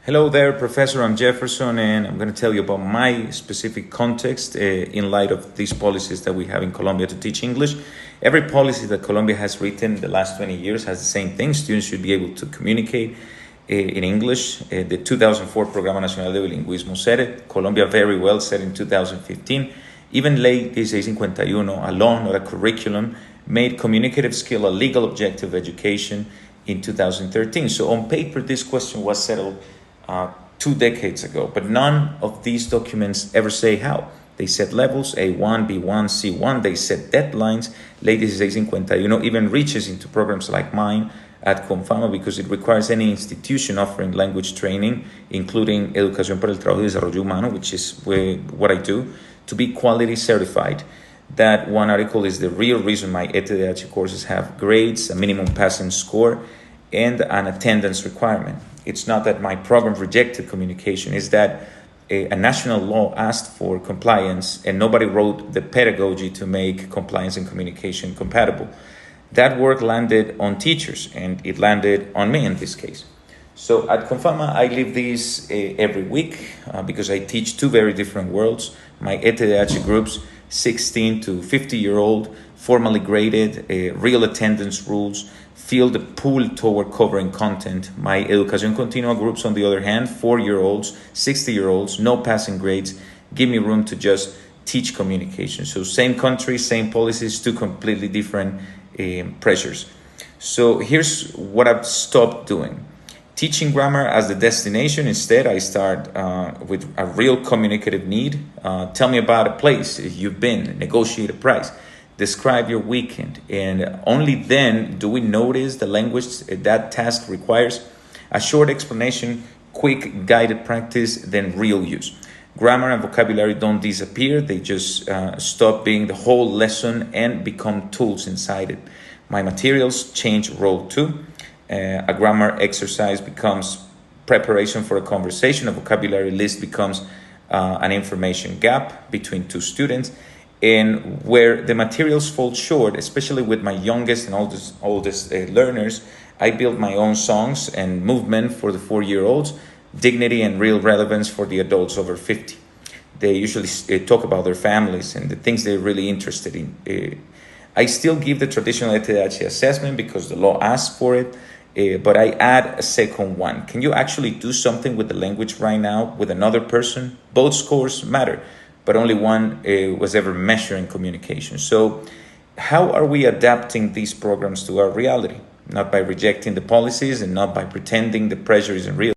Hello there, Professor. I'm Jefferson, and I'm going to tell you about my specific context in light of these policies that we have in Colombia to teach English. Every policy that Colombia has written the last 20 years has the same thing. Students should be able to communicate in English. The 2004 Programa Nacional de Bilingüismo said it. Colombia very well said in 2015. Even Ley 1651, a law, not a curriculum, made communicative skill a legal objective of education in 2013. So on paper, this question was settled 2 decades ago, but none of these documents ever say how. They set levels, A1, B1, C1, they set deadlines. Ley 1651 even reaches into programs like mine at Confama because it requires any institution offering language training, including Educación para el Trabajo y Desarrollo Humano, which is what I do, to be quality certified. That one article is the real reason my ETDH courses have grades, a minimum passing score, and an attendance requirement. It's not that my program rejected communication, it's that a national law asked for compliance and nobody wrote the pedagogy to make compliance and communication compatible. That work landed on teachers and it landed on me in this case. So at Confama, I live this every week because I teach two very different worlds. My ETDH groups, 16 to 50-year-old, formally graded, real attendance rules, feel the pull toward covering content. My Educación Continua groups, on the other hand, 4-year-olds, 60-year-olds, no passing grades, give me room to just teach communication. So same country, same policies, two completely different pressures. So here's what I've stopped doing. Teaching grammar as the destination. Instead, I start with a real communicative need. Tell me about a place you've been, negotiate a price, describe your weekend, and only then do we notice the language that task requires. A short explanation, quick guided practice, then real use. Grammar and vocabulary don't disappear, they just stop being the whole lesson and become tools inside it. My materials change role too. A grammar exercise becomes preparation for a conversation. A vocabulary list becomes an information gap between two students. And where the materials fall short, especially with my youngest and oldest learners, I build my own songs and movement for the 4-year-olds, dignity and real relevance for the adults over 50. They usually talk about their families and the things they're really interested in. I still give the traditional ETH assessment because the law asks for it, but I add a second one. Can you actually do something with the language right now with another person? Both scores matter, but only one was ever measuring communication. So how are we adapting these programs to our reality? Not by rejecting the policies and not by pretending the pressure isn't real.